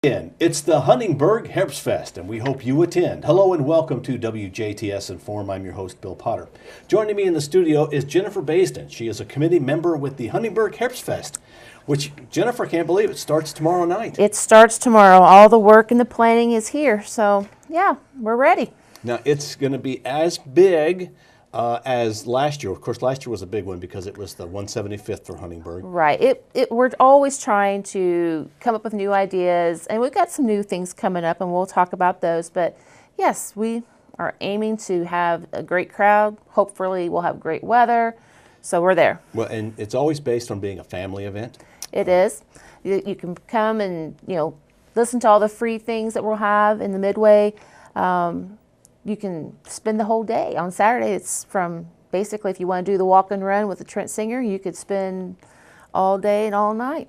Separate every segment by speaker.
Speaker 1: It's the Huntingburg Herbstfest, and we hope you attend. Hello and welcome to WJTS in.form. I'm your host, Bill Potter. Joining me in the studio is Jennifer Baseden. She is a committee member with the Huntingburg Herbstfest, which, Jennifer, can't believe it starts tomorrow night.
Speaker 2: It starts tomorrow. All the work and the planning is here. So, yeah, we're ready.
Speaker 1: Now, it's going to be as big as last year. Of course, last year was a big one because it was the 175th for Huntingburg.
Speaker 2: Right. We're always trying to come up with new ideas, and we've got some new things coming up, and we'll talk about those. But, yes, we are aiming to have a great crowd. Hopefully, we'll have great weather. So we're there.
Speaker 1: Well, and it's always based on being a family event.
Speaker 2: It is. You can come and, listen to all the free things that we'll have in the Midway. You can spend the whole day. On Saturday, it's from basically if you want to do the walk and run with the Trent Singer, you could spend all day and all night.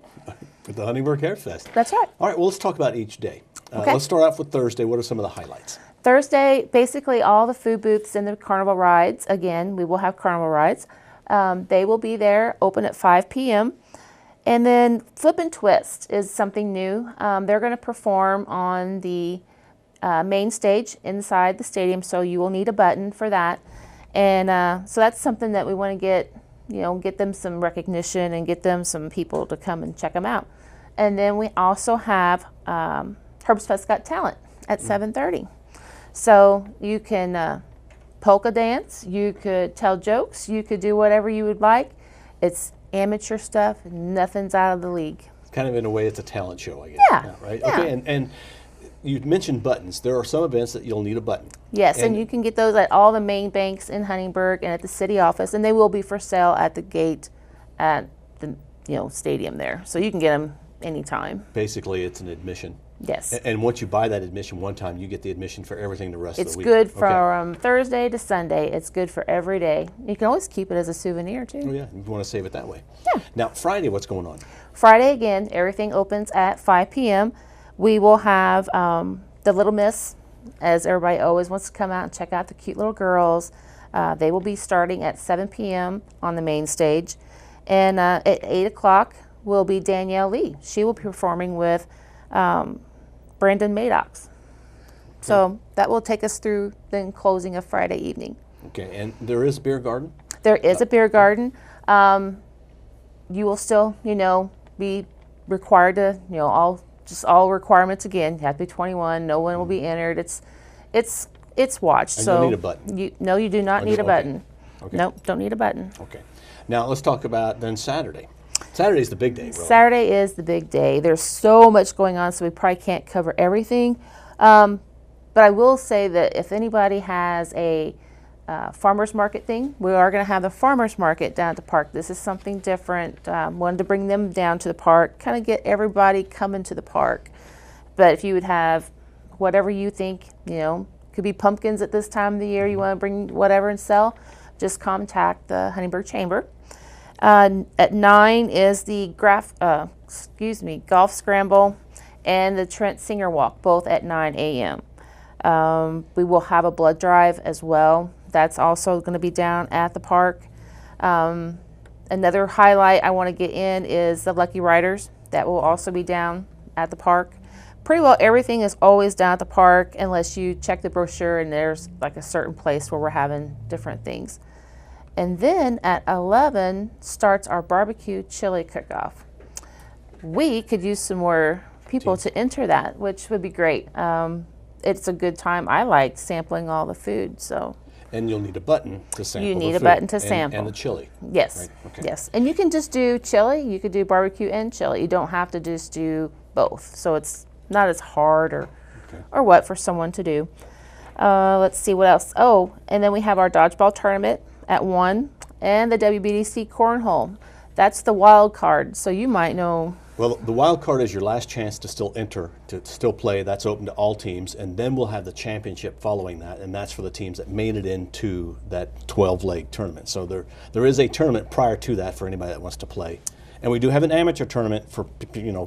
Speaker 1: With the Huntingburg Herbstfest.
Speaker 2: That's right.
Speaker 1: All right, well, let's talk about each day.
Speaker 2: Okay.
Speaker 1: Let's start off with Thursday. What are some of the highlights?
Speaker 2: Thursday, basically all the food booths and the carnival rides. Again, we will have carnival rides. They will be there, open at 5 p.m. And then Flip and Twist is something new. They're going to perform on the main stage inside the stadium, so you will need a button for that. And so that's something that we want to get them some recognition and get them some people to come and check them out. And then we also have Herbstfest Got Talent at 7:30. So you can polka dance, you could tell jokes, you could do whatever you would like. It's amateur stuff, nothing's out of the league.
Speaker 1: Kind of in a way, it's a talent show, I guess.
Speaker 2: Yeah.
Speaker 1: Right?
Speaker 2: Yeah.
Speaker 1: Okay, and you mentioned buttons. There are some events that you'll need a button.
Speaker 2: Yes, and you can get those at all the main banks in Huntingburg and at the city office, and they will be for sale at the gate at the stadium there. So you can get them anytime.
Speaker 1: Basically, it's an admission.
Speaker 2: Yes.
Speaker 1: And once you buy that admission one time, you get the admission for everything the rest of the week.
Speaker 2: It's good from Thursday to Sunday. It's good for every day. You can always keep it as a souvenir, too.
Speaker 1: Oh, yeah, if you want to save it that way.
Speaker 2: Yeah.
Speaker 1: Now, Friday, what's going on?
Speaker 2: Friday, again, everything opens at 5 p.m. We will have the Little Miss, as everybody always wants to come out and check out the cute little girls. They will be starting at 7 p.m. on the main stage. And at 8 o'clock will be Danielle Lee. She will be performing with Brandon Maddox. So that will take us through the closing of Friday evening.
Speaker 1: Okay, and there is a beer garden?
Speaker 2: There is a beer garden. You will still, be required to, all requirements again. You have to be 21. No one will be entered. It's watched.
Speaker 1: And
Speaker 2: so
Speaker 1: you'll need a button.
Speaker 2: No, you do not need a button.
Speaker 1: Okay.
Speaker 2: Nope, don't need a button.
Speaker 1: Okay. Now let's talk about then Saturday. Saturday's the big day, really.
Speaker 2: Saturday is the big day. There's so much going on, so we probably can't cover everything. But I will say that if anybody has a farmer's market thing, we are going to have the farmer's market down at the park. This is something different. Wanted to bring them down to the park, kind of get everybody coming to the park. But if you would have whatever you think, could be pumpkins at this time of the year, you want to bring whatever and sell, just contact the Huntingburg Chamber. At 9 is the golf scramble and the Trent Singer Walk, both at 9 a.m. We will have a blood drive as well. That's also going to be down at the park. Another highlight I want to get in is the Lucky Riders. That will also be down at the park. Pretty well everything is always down at the park unless you check the brochure and there's like a certain place where we're having different things. And then at 11 starts our barbecue chili cook-off. We could use some more people to enter that, which would be great. It's a good time. I like sampling all the food. So.
Speaker 1: And you'll need a button to sample.
Speaker 2: You need
Speaker 1: the
Speaker 2: a
Speaker 1: food
Speaker 2: button to sample.
Speaker 1: And the chili.
Speaker 2: Yes.
Speaker 1: Right? Okay.
Speaker 2: Yes. And you can just do chili. You could do barbecue and chili. You don't have to just do both. So it's not as hard or what for someone to do. Let's see what else. Oh, and then we have our dodgeball tournament at 1 and the WBDC cornhole. That's the wild card. So you might know.
Speaker 1: Well, the wild card is your last chance to still enter, to still play. That's open to all teams. And then we'll have the championship following that. And that's for the teams that made it into that 12-leg tournament. So there is a tournament prior to that for anybody that wants to play. And we do have an amateur tournament for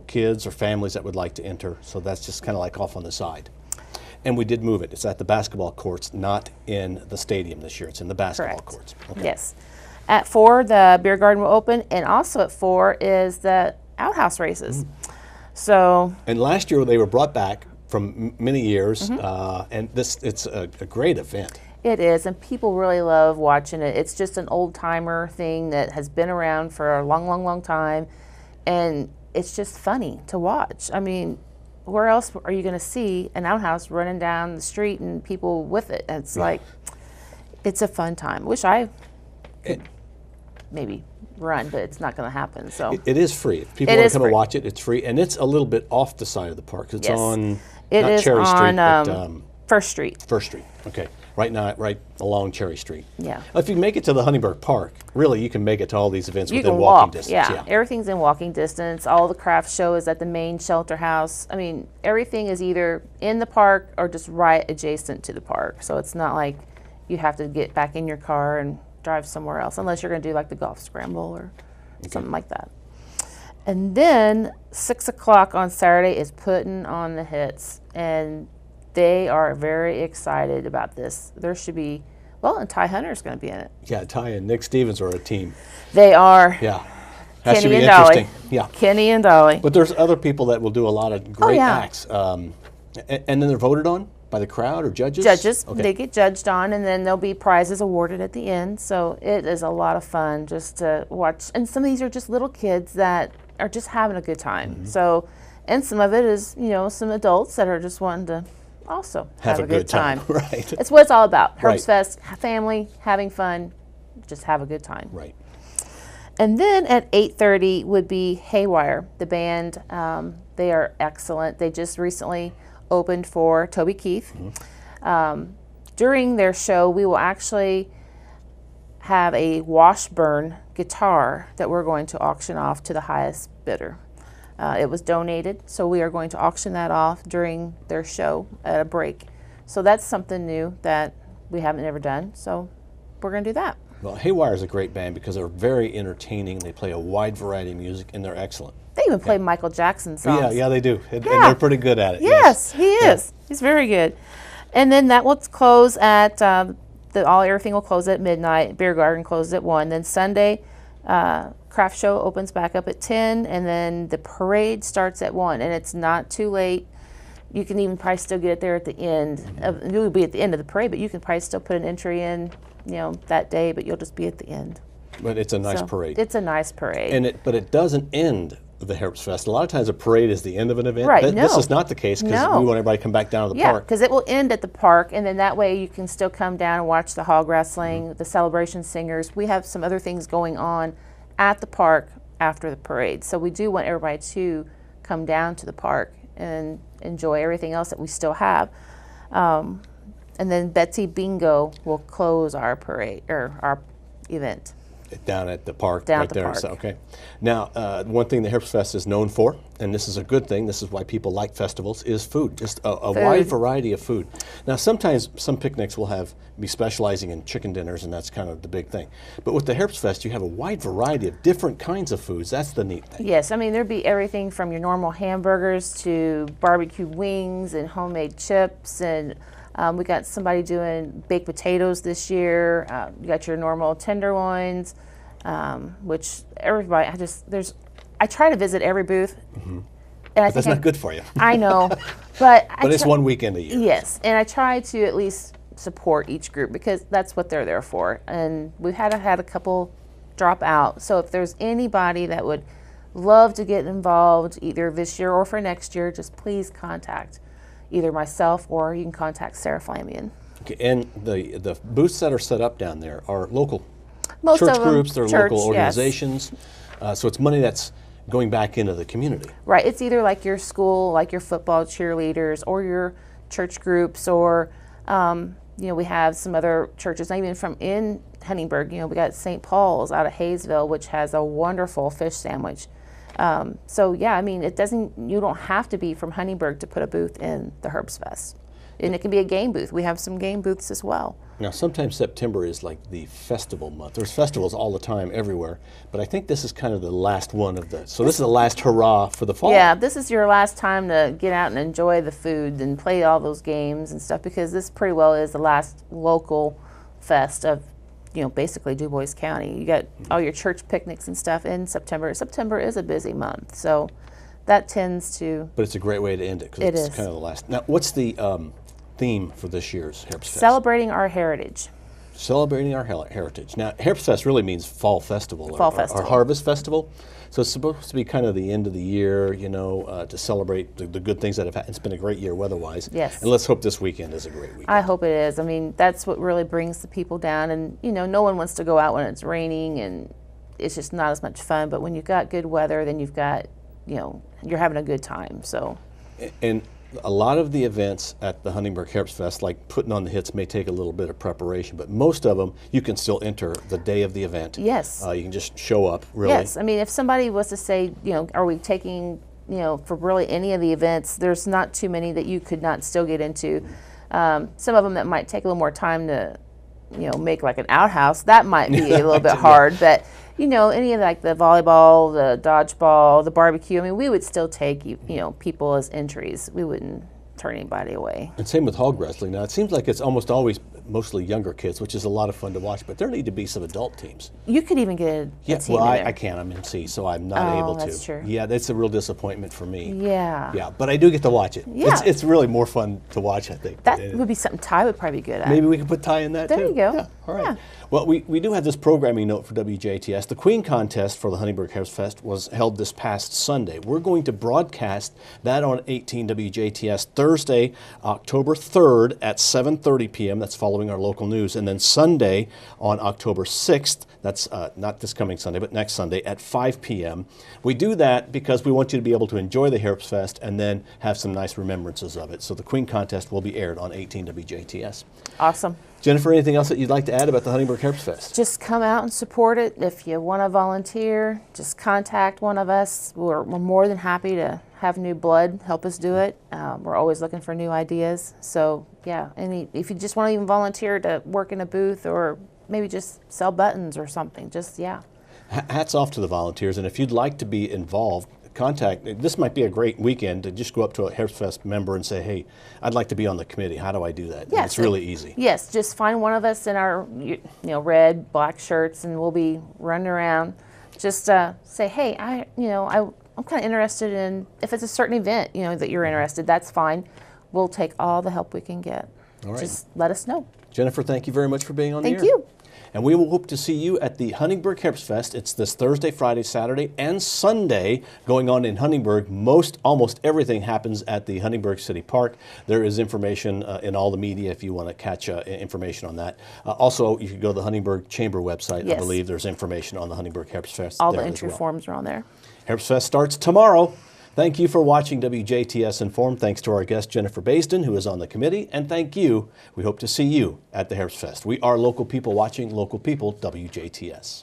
Speaker 1: kids or families that would like to enter. So that's just kind of like off on the side. And we did move it. It's at the basketball courts, not in the stadium this year. It's in the basketball courts. Okay.
Speaker 2: Yes. At 4, the beer garden will open. And also at 4 is the outhouse races. So,
Speaker 1: And last year they were brought back from many years,
Speaker 2: Mm-hmm.
Speaker 1: and it's a great event.
Speaker 2: it is, and people really love watching it. It's just an old timer thing that has been around for a long, long, long time, and it's just funny to watch. I mean, where else are you going to see an outhouse running down the street and people with it? It's like, it's a fun time. Wish I could maybe run, but it's not going to happen. So
Speaker 1: It is free. If people
Speaker 2: It
Speaker 1: want
Speaker 2: is
Speaker 1: to come
Speaker 2: free.
Speaker 1: and watch it, it's free, and it's a little bit off the side of the park. It's
Speaker 2: Yes.
Speaker 1: on
Speaker 2: it
Speaker 1: not
Speaker 2: is
Speaker 1: Cherry Street,
Speaker 2: on
Speaker 1: but
Speaker 2: First Street.
Speaker 1: First Street. Okay, right along Cherry Street.
Speaker 2: Yeah.
Speaker 1: If you make it to the Huntingburg Park, really, you can make it to all these events
Speaker 2: You
Speaker 1: within
Speaker 2: can
Speaker 1: walking
Speaker 2: walk.
Speaker 1: distance.
Speaker 2: Yeah, everything's in walking distance. All the craft show is at the main shelter house. I mean, everything is either in the park or just right adjacent to the park. So it's not like you have to get back in your car and drive somewhere else, unless you're going to do like the golf scramble or something like that. And then 6 o'clock on Saturday is putting on the hits, and they are very excited about this. There should be, well, and Ty Hunter's going to be in it.
Speaker 1: Yeah, Ty and Nick Stevens are a team.
Speaker 2: They are.
Speaker 1: Yeah, that should
Speaker 2: Kenny
Speaker 1: be
Speaker 2: and Dolly.
Speaker 1: interesting. Yeah,
Speaker 2: Kenny and Dolly.
Speaker 1: but there's other people that will do a lot of great
Speaker 2: yeah.
Speaker 1: acts. And then they're voted on by the crowd or judges?
Speaker 2: Judges,
Speaker 1: Okay.
Speaker 2: they get judged on, and then there'll be prizes awarded at the end. So it is a lot of fun just to watch. And some of these are just little kids that are just having a good time.
Speaker 1: Mm-hmm.
Speaker 2: So, and some of it is, you know, some adults that are just wanting to also have a good time.
Speaker 1: Right.
Speaker 2: It's what it's all about.
Speaker 1: Right.
Speaker 2: Herbstfest, family, having fun, just have a good time.
Speaker 1: Right.
Speaker 2: And then at 8:30 would be Haywire, the band. They are excellent. They just recently opened for Toby Keith. During their show, we will actually have a Washburn guitar that we're going to auction off to the highest bidder. It was donated, so we are going to auction that off during their show at a break. So that's something new that we haven't ever done, so we're going to do that.
Speaker 1: Well, Haywire is a great band because they're very entertaining. They play a wide variety of music, and they're excellent.
Speaker 2: They even play Michael Jackson songs.
Speaker 1: Yeah, they do. And
Speaker 2: Yeah.
Speaker 1: they're pretty good at it.
Speaker 2: Yes, he is. He's very good. And then that will close at everything will close at midnight. Beer garden closes at 1. Then Sunday, craft show opens back up at 10, and then the parade starts at 1. And it's not too late. You can even probably still get it there at the end. It will be at the end of the parade, but you can probably still put an entry in, that day. But you'll just be at the end.
Speaker 1: But it's a nice
Speaker 2: So,
Speaker 1: parade.
Speaker 2: It's a nice parade.
Speaker 1: But it doesn't end the Herbstfest. A lot of times a parade is the end of an event.
Speaker 2: Right,
Speaker 1: This
Speaker 2: no.
Speaker 1: is not the case because
Speaker 2: No.
Speaker 1: we want everybody to come back down to the
Speaker 2: Yeah,
Speaker 1: park.
Speaker 2: because it will end at the park, and then that way you can still come down and watch the hog wrestling, the celebration singers. We have some other things going on at the park after the parade. So we do want everybody to come down to the park and enjoy everything else that we still have. And then Betsy Bingo will close our parade, or our event.
Speaker 1: Down at the park,
Speaker 2: Down
Speaker 1: right
Speaker 2: at the
Speaker 1: there.
Speaker 2: park.
Speaker 1: So, okay. Now, one thing the Herbstfest is known for, and this is a good thing, this is why people like festivals, is food. Just a wide variety of food. Now, sometimes some picnics will be specializing in chicken dinners, and that's kind of the big thing. But with the Herbstfest, you have a wide variety of different kinds of foods. That's the neat thing.
Speaker 2: Yes, I mean, there'd be everything from your normal hamburgers to barbecue wings and homemade chips, and we got somebody doing baked potatoes this year. You got your normal tenderloins, which everybody, I try to visit every booth. And I
Speaker 1: That's not good for you.
Speaker 2: I know, but
Speaker 1: But it's one weekend a year.
Speaker 2: Yes, and I try to at least support each group because that's what they're there for. And we've had a couple drop out. So if there's anybody that would love to get involved either this year or for next year, just please contact either myself or you can contact Sarah Flamian.
Speaker 1: Okay, and the booths that are set up down there are local
Speaker 2: Most
Speaker 1: church
Speaker 2: of them,
Speaker 1: groups, they're
Speaker 2: church,
Speaker 1: local
Speaker 2: yes.
Speaker 1: organizations. So it's money that's going back into the community.
Speaker 2: Right, it's either like your school, like your football cheerleaders, or your church groups, or we have some other churches, not even from in Huntingburg. We got St. Paul's out of Hayesville, which has a wonderful fish sandwich. So yeah, I mean, you don't have to be from Huntingburg to put a booth in the Herbstfest. And it can be a game booth. We have some game booths as well.
Speaker 1: Now, sometimes September is like the festival month. There's festivals all the time, everywhere. But I think this is kind of the last one of the. So this is the last hurrah for the fall.
Speaker 2: Yeah, this is your last time to get out and enjoy the food and play all those games and stuff, because this pretty well is the last local fest of, basically Du Bois County. You got all your church picnics and stuff in September. September is a busy month, so that tends to.
Speaker 1: But it's a great way to end it because
Speaker 2: It
Speaker 1: it's
Speaker 2: is.
Speaker 1: kind of the last. Now, what's the theme for this year's Herbstfest?
Speaker 2: Celebrating our heritage.
Speaker 1: Celebrating our heritage. Now, Herbstfest really means fall festival,
Speaker 2: Fall
Speaker 1: or
Speaker 2: festival.
Speaker 1: harvest festival. So it's supposed to be kind of the end of the year, you know, to celebrate the good things that have happened. It's been a great year weather-wise.
Speaker 2: Yes.
Speaker 1: And let's hope this weekend is a great weekend.
Speaker 2: I hope it is. I mean, that's what really brings the people down. And, you know, no one wants to go out when it's raining and it's just not as much fun. But when you've got good weather, then you've got, you know, you're having a good time. So.
Speaker 1: And a lot of the events at the Huntingburg Herbstfest, like putting on the hits, may take a little bit of preparation, but most of them you can still enter the day of the event.
Speaker 2: Yes.
Speaker 1: You can just show up, really.
Speaker 2: Yes. I mean, if somebody was to say, you know, are we taking, you know, for really any of the events, there's not too many that you could not still get into. Some of them that might take a little more time to, you know, make like an outhouse, that might be a little bit hard, but you know, any of like the volleyball, the dodgeball, the barbecue, I mean, we would still take, you know, people as entries. We wouldn't turn anybody away.
Speaker 1: And same with hog wrestling. Now, it seems like it's almost always mostly younger kids, which is a lot of fun to watch, but there need to be some adult teams.
Speaker 2: You could even get a team
Speaker 1: well,
Speaker 2: in there.
Speaker 1: I can't. I'm MC, so I'm not able to.
Speaker 2: That's true.
Speaker 1: Yeah, that's a real disappointment for me.
Speaker 2: Yeah.
Speaker 1: Yeah, but I do get to watch it.
Speaker 2: Yeah.
Speaker 1: It's really more fun to watch, I think.
Speaker 2: That would be something Ty would probably be good at.
Speaker 1: Maybe we can put Ty in that too.
Speaker 2: There you go.
Speaker 1: Yeah, all right.
Speaker 2: Yeah.
Speaker 1: Well, we do have this programming note for WJTS. The Queen Contest for the Huntingburg Herbstfest was held this past Sunday. We're going to broadcast that on 18 WJTS Thursday, October 3rd at 7:30 p.m. That's following our local news. And then Sunday on October 6th, that's not this coming Sunday, but next Sunday at 5 p.m. We do that because we want you to be able to enjoy the Herbstfest and then have some nice remembrances of it. So the Queen Contest will be aired on 18 WJTS.
Speaker 2: Awesome.
Speaker 1: Jennifer, anything else that you'd like to add about the Huntingburg Herbstfest?
Speaker 2: Just come out and support it. If you want to volunteer, just contact one of us. We're more than happy to have new blood help us do it. We're always looking for new ideas. So yeah, if you just want to even volunteer to work in a booth or maybe just sell buttons or something, just yeah.
Speaker 1: Hats off to the volunteers, and if you'd like to be involved, this might be a great weekend to just go up to a Herbstfest member and say, hey, I'd like to be on the committee. How do I do that?
Speaker 2: Yes,
Speaker 1: it's really easy.
Speaker 2: Yes, just find one of us in our red, black shirts, and we'll be running around. Just say, hey, I'm kind of interested in, if it's a certain event, that you're interested, that's fine. We'll take all the help we can get.
Speaker 1: All right.
Speaker 2: Just let us know.
Speaker 1: Jennifer, thank you very much for being on the air.
Speaker 2: Thank you.
Speaker 1: And we will hope to see you at the Huntingburg Herbstfest. It's this Thursday, Friday, Saturday, and Sunday going on in Huntingburg. Almost everything happens at the Huntingburg City Park. There is information in all the media if you want to catch information on that. Also, you can go to the Huntingburg Chamber website.
Speaker 2: Yes.
Speaker 1: I believe there's information on the Huntingburg Herbstfest.
Speaker 2: All the entry forms are on there.
Speaker 1: Herbstfest starts tomorrow. Thank you for watching WJTS Inform. Thanks to our guest, Jennifer Baseden, who is on the committee. And thank you. We hope to see you at the Herbstfest. We are local people watching local people, WJTS.